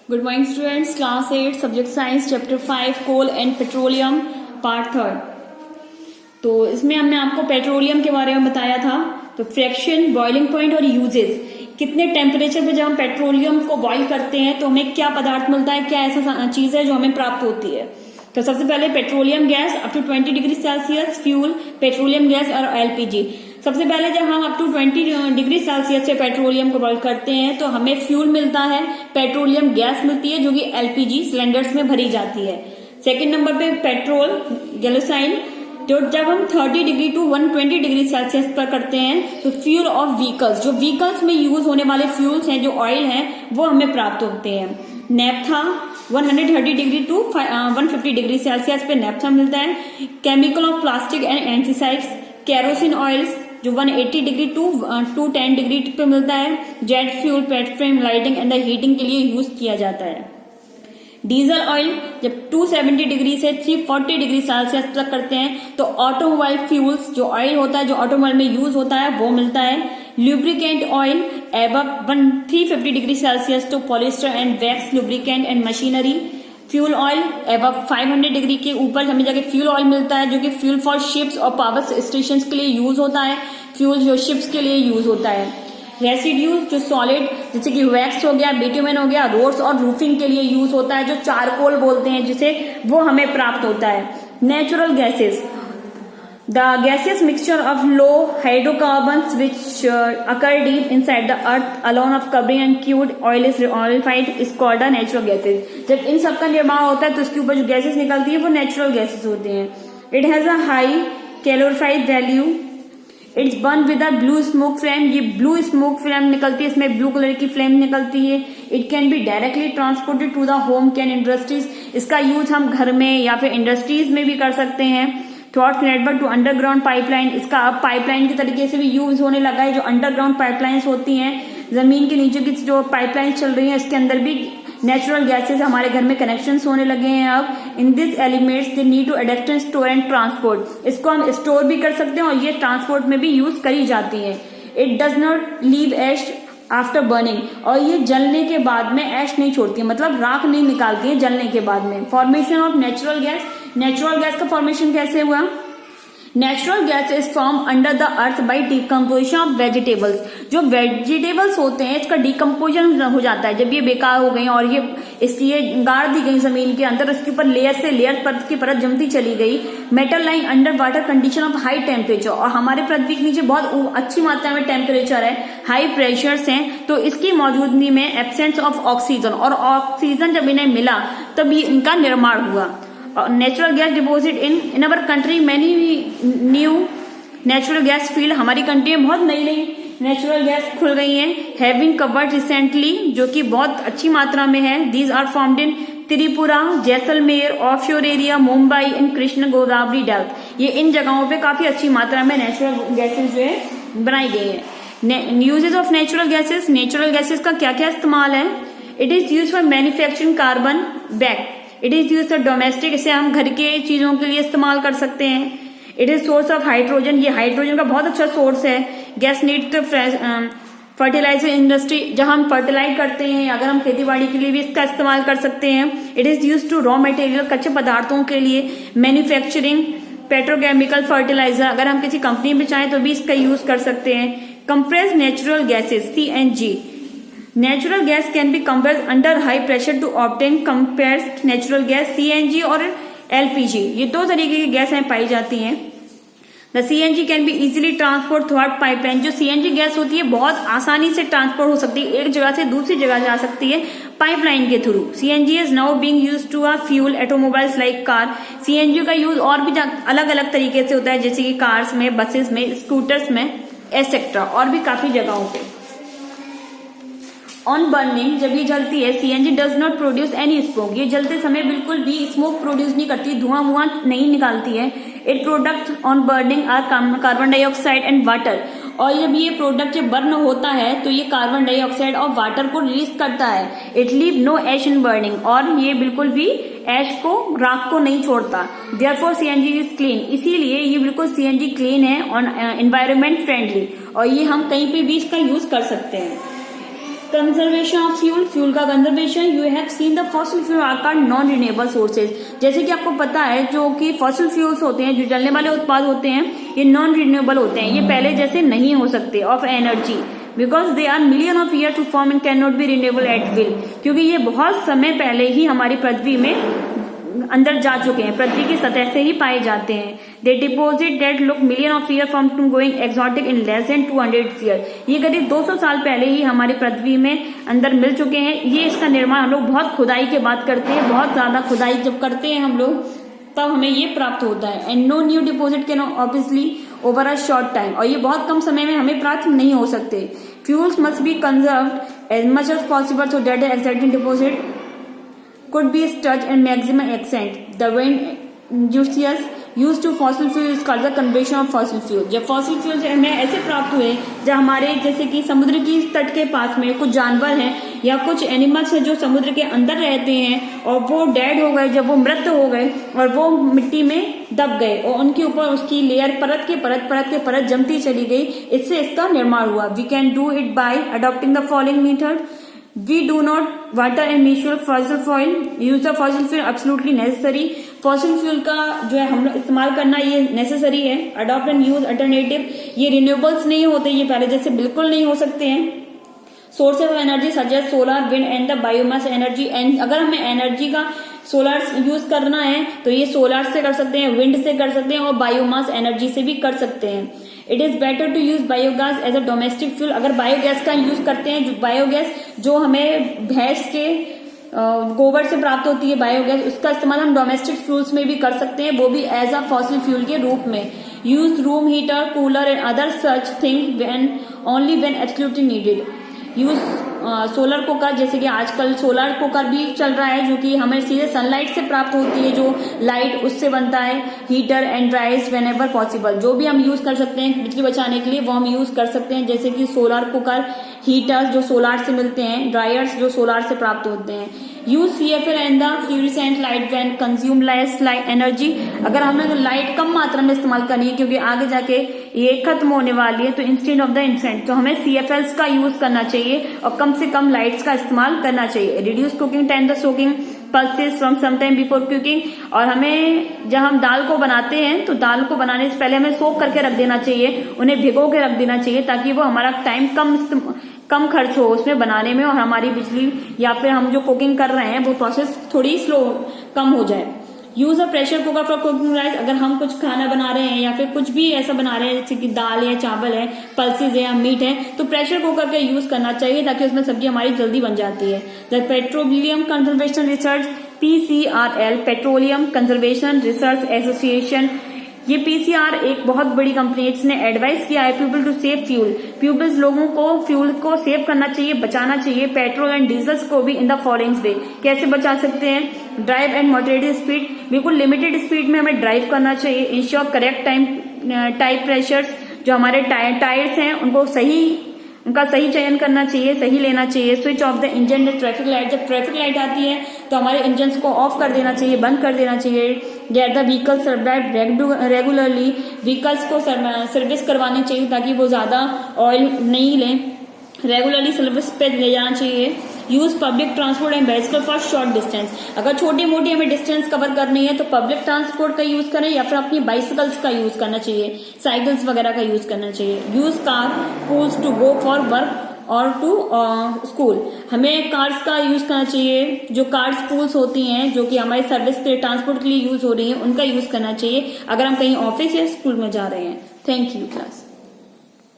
Good morning students, class 8 subject science chapter 5 coal and petroleum part 3। तो इसमें हमने आपको पेट्रोलियम के बारे में बताया था। तो फ्रैक्शन, बॉइलिंग पॉइंट और यूजेस, कितने टेम्परेचर पे जब हम पेट्रोलियम को बॉइल करते हैं तो हमें क्या पदार्थ मिलता है, क्या ऐसा चीज है जो हमें प्राप्त होती है। तो सबसे पहले petroleum gas up to 20 degree Celsius, fuel, petroleum gas और एलपीजी। सबसे पहले जब हम अप टू 20 डिग्री सेल्सियस से पेट्रोलियम को बॉइल करते हैं तो हमें फ्यूल मिलता है, पेट्रोलियम गैस मिलती है जो कि एलपीजी सिलेंडर्स में भरी जाती है। सेकंड नंबर पे पेट्रोल गैसोलीन, जो जब हम 30 डिग्री टू 120 डिग्री सेल्सियस पर करते हैं तो फ्यूल ऑफ व्हीकल्स, जो व्हीकल्स में यूज होने वाले फ्यूल्स हैं, जो ऑयल हैं, वो हमें प्राप्त होते हैं। Naphtha 130 degree to 150 degree Celsius पे नेफ्था मिलता है। Chemical of plastic and antacids, kerosene oils जो 180 डिग्री टू 210 डिग्री पे मिलता है। Jet fuel petrol lighting and the heating के लिए यूज किया जाता है। डीजल ऑयल जब 270 डिग्री से 340 डिग्री सेल्सियस तक करते हैं तो ऑटोमोबाइल फ्यूल्स, जो ऑयल होता है जो ऑटोमोबाइल में यूज होता है, वो मिलता है। Lubricant oil above 350 degree Celsius तो polyester and wax lubricant and machinery. Fuel oil above 500 degree के ऊपर हमें जाके फ्यूल ऑयल मिलता है जो कि फ्यूल फॉर शिप्स और पावर स्टेशन के लिए यूज होता है। फ्यूल जो शिप्स के लिए यूज होता है। रेसिड्यूज जो सॉलिड जैसे कि वैक्स हो गया, बिटुमेन हो गया, रोड्स और रूफिंग के लिए यूज होता है, जो चारकोल बोलते हैं जिसे, वो हमें प्राप्त होता है। Natural gases, the gaseous mixture of low hydrocarbons which occur deep inside the earth alone of covering and crude oil is liquefied is called natural gases. जब इन सब का निर्माण होता है तो इसके ऊपर जो गैसेस निकलती है वो नेचुरल गैसेस होते हैं। It has a high calorific value, it's burn with a blue smoke flame, ये ब्लू स्मोक फ्लेम निकलती है, इसमें ब्लू कलर की फ्लेम निकलती है। It can be directly transported to the home can industries, इसका यूज हम घर में या फिर इंडस्ट्रीज में भी कर सकते हैं। Through network to underground pipeline, इसका अब पाइपलाइन के तरीके से भी यूज होने लगा है। जो अंडरग्राउंड पाइपलाइंस होती हैं, जमीन के नीचे की जो पाइपलाइंस चल रही हैं, इसके अंदर भी नेचुरल गैसेस हमारे घर में कनेक्शंस होने लगे हैं अब। In this elements they need to adapt and store and transport, इसको हम स्टोर भी कर सकते हैं और ये ट्रांसपोर्ट में भी यूज करी जाती है। It does not leave ash after burning, और ये जलने के बाद में ऐश नहीं छोड़ती है, मतलब राख नहीं निकालती है जलने के बाद में। Formation of natural gas, natural gas का फॉर्मेशन कैसे हुआ? Natural gas is form under the earth by decomposition of vegetables, जो वेजिटेबल्स होते हैं इसका डिकम्पोजिशन हो जाता है जब ये बेकार हो गई और ये इसलिए गाड़ दी गई जमीन के अंदर, उसके ऊपर लेयर से लेयर परत की परत जमती चली गई। Metal lying under water condition of high temperature, और हमारे पृथ्वी के नीचे बहुत अच्छी मात्रा में टेम्परेचर है, हाई प्रेशर्स हैं, तो इसकी मौजूदगी में एब्सेंस ऑफ ऑक्सीजन, और ऑक्सीजन जब इन्हें मिला तब इनका निर्माण हुआ। Natural gas deposit in our country many new natural gas field, हमारी कंट्री में बहुत नई नई नेचुरल गैस खुल गई हैं। हैविंग कवर्ड रिसेंटली, जो कि बहुत अच्छी मात्रा में है। These are formed in Tripura, Jaisalmer, offshore area, Mumbai and Krishna Godavari delta, ये इन जगहों पे काफी अच्छी मात्रा में नेचुरल गैसेस जो है बनाई गई है। Uses of natural gases, natural gases का क्या क्या इस्तेमाल है? It is use for manufacturing carbon back, it is use for domestic, इसे हम घर के चीजों के लिए इस्तेमाल कर सकते हैं। It is source of hydrogen, ये हाइड्रोजन का बहुत अच्छा सोर्स है। गैस नीड फर्टिलाइजर इंडस्ट्री, जहां हम फर्टिलाइज करते हैं, अगर हम खेती बाड़ी के लिए भी इसका इस्तेमाल कर सकते हैं। It is use to raw material, कच्चे पदार्थों के लिए। मैन्युफैक्चरिंग पेट्रोकेमिकल फर्टिलाइजर, अगर हम किसी कंपनी में चाहें तो भी इसका यूज कर सकते हैं। Compressed natural gases CNG, natural gas can be compressed under high pressure to obtain compressed natural gas. CNG और LPG, ये दो तरीके की गैस पाई जाती हैं। The CNG can be easily transport through pipeline, जो CNG गैस होती है बहुत आसानी से ट्रांसपोर्ट हो सकती है, एक जगह से दूसरी जगह जा सकती है पाइपलाइन के through. CNG is now being used to a fuel automobiles like car, CNG का यूज और भी अलग अलग तरीके से होता है, जैसे कि कार्स में, बसेस में, स्कूटर्स में एटसेट्रा, और भी काफी जगहों पे। ऑन बर्निंग, जब ये जलती है, CNG does not produce any smoke, ये जलते समय बिल्कुल भी स्मोक प्रोड्यूस नहीं करती, धुआं मुआं नहीं निकालती है। It product on burning are carbon dioxide and water, और जब ये प्रोडक्ट जब बर्न होता है तो ये कार्बन डाइऑक्साइड और वाटर को रिलीज करता है। It leave no ash in burning, और ये बिल्कुल भी एश को, राख को नहीं छोड़ता। देयरफॉर CNG इज क्लीन, इसीलिए ये बिल्कुल CNG क्लीन है, ऑन एनवायरमेंट फ्रेंडली, और ये हम कहीं पे भी इसका यूज कर सकते हैं। कंजर्वेशन ऑफ फ्यूल, फ्यूल का conservation. You have seen the fossil fuel are called non renewable sources. जैसे कि आपको पता है जो कि फॉसिल फ्यूल्स होते हैं, जो जलने वाले उत्पाद होते हैं, ये नॉन रिन्यूएबल होते हैं, ये पहले जैसे नहीं हो सकते of energy, because they are million of year to form and can not be renewable at will, क्योंकि ये बहुत समय पहले ही हमारी पृथ्वी में अंदर जा चुके हैं, पृथ्वी की सतह से ही पाए जाते हैं। They deposit that look million of year from to going exotic in less than 200 year. ये करीब 200 साल पहले ही हमारी पृथ्वी में अंदर मिल चुके हैं। ये इसका निर्माण हम लोग बहुत खुदाई के बाद करते हैं, बहुत ज्यादा खुदाई जब करते हैं हम लोग तब हमें ये प्राप्त होता है। And no new deposit can obviously over a short time, और ये बहुत कम समय में हमें प्राप्त नहीं हो सकते। Fuels must be conserved as much as possible so that the exciting deposit could be stored in maximum extent. The wind used to fossil fuel is called the conversion of fossil fuel. जब fossil fuel हमें ऐसे प्राप्त हुए जब हमारे जैसे कि समुद्र की तट के पास में कुछ जानवर हैं या कुछ एनिमल्स हैं जो समुद्र के अंदर रहते हैं और वो डेड हो गए, जब वो मृत हो गए और वो मिट्टी में दब गए और उनके ऊपर उसकी लेयर परत के परत जमती चली गई, इससे इसका निर्माण हुआ। We can do it by adopting the following method. We do not water and natural fossil fuel. Use the fossil fuel absolutely necessary. Fossil fuel का जो है हम लोग इस्तेमाल करना ये नेसेसरी है। अडॉप्ट एंड यूज अल्टरनेटिव, ये रिन्यूएबल्स नहीं होते, ये पहले जैसे बिल्कुल नहीं हो सकते हैं। Sources of energy such as solar, wind and the biomass energy. And अगर हमें एनर्जी का सोलर यूज करना है तो ये सोलर से कर सकते हैं, विंड से कर सकते हैं और बायोमास एनर्जी से भी कर सकते हैं। It is better to use biogas as a domestic fuel. अगर बायोगैस का यूज करते हैं, जो बायोगैस जो हमें भैंस के गोबर से प्राप्त होती है बायोगैस, उसका इस्तेमाल हम डोमेस्टिक फ्यूल्स में भी कर सकते हैं, वो भी एज अ फॉसिल फ्यूल के रूप में। Use room heater, cooler and other such thing when only when absolutely needed. Use solar cooker, जैसे कि आजकल सोलर कुकर भी चल रहा है जो कि हमें सीधे सनलाइट से प्राप्त होती है, जो लाइट उससे बनता है। Heater and ड्राइज when ever possible, जो भी हम यूज कर सकते हैं बिजली बचाने के लिए वो हम यूज कर सकते हैं, जैसे कि सोलर कुकर, हीटर्स जो सोलार से मिलते हैं, ड्रायर्स जो सोलार से प्राप्त होते हैं। Use CFL and the fluorescent light when consume less light energy. अगर हमें तो लाइट कम मात्रा में इस्तेमाल करनी है क्योंकि आगे जाके ये खत्म होने वाली है, तो इंस्टेड ऑफ द इंसेंट तो हमें CFLs का यूज करना चाहिए और कम से कम लाइट्स का इस्तेमाल करना चाहिए। Reduce cooking time the soaking pulses from some time before cooking. और हमें जब हम दाल को बनाते हैं तो दाल को बनाने से पहले हमें सोक करके रख देना चाहिए, उन्हें भिगो के रख देना चाहिए ताकि वो हमारा टाइम कम खर्च हो उसमें बनाने में और हमारी बिजली या फिर हम जो कुकिंग कर रहे हैं वो प्रोसेस थोड़ी स्लो कम हो जाए। Use a pressure cooker for cooking rice. अगर हम कुछ खाना बना रहे हैं या फिर कुछ भी ऐसा बना रहे हैं जैसे कि दाल है, चावल है, पल्सेज है या मीट है, तो प्रेशर कुकर का यूज करना चाहिए ताकि उसमें सब्जी हमारी जल्दी बन जाती है। The petroleum conservation research PCRL, petroleum conservation research association, ये PCR एक बहुत बड़ी कंपनी है जिसने एडवाइस किया है people to save fuel. Peoples लोगों को फ्यूल को सेव करना चाहिए, बचाना चाहिए, पेट्रोल एंड डीजल्स को भी इन द फॉलोइंग वे। कैसे बचा सकते हैं? ड्राइव एंड मॉडरेटेड स्पीड, बिल्कुल लिमिटेड स्पीड में हमें ड्राइव करना चाहिए। इंश्योर करेक्ट टाइप प्रेशर्स, जो हमारे टायर्स हैं उनका सही चयन करना चाहिए, सही लेना चाहिए। Switch off the engine traffic light, जब ट्रैफिक लाइट आती है तो हमारे इंजन को ऑफ कर देना चाहिए, बंद कर देना चाहिए। Get the vehicle serviced regularly, vehicles को सर्विस करवानी चाहिए ताकि वो ज्यादा ऑयल नहीं लें, रेगुलरली सर्विस पे ले जाना चाहिए। Use public transport and bicycle for short distance, अगर छोटी मोटी हमें डिस्टेंस कवर करनी है तो पब्लिक ट्रांसपोर्ट का यूज करें या फिर अपनी बाइसिकल्स का यूज करना चाहिए, साइकिल्स वगैरह का यूज करना चाहिए। Use car pools to go for work और टू स्कूल, हमें कार्स का यूज करना चाहिए। जो कार्स पूल्स होती हैं जो कि हमारे सर्विस के ट्रांसपोर्ट के लिए यूज हो रही है, उनका यूज करना चाहिए अगर हम कहीं ऑफिस या स्कूल में जा रहे हैं। Thank you class.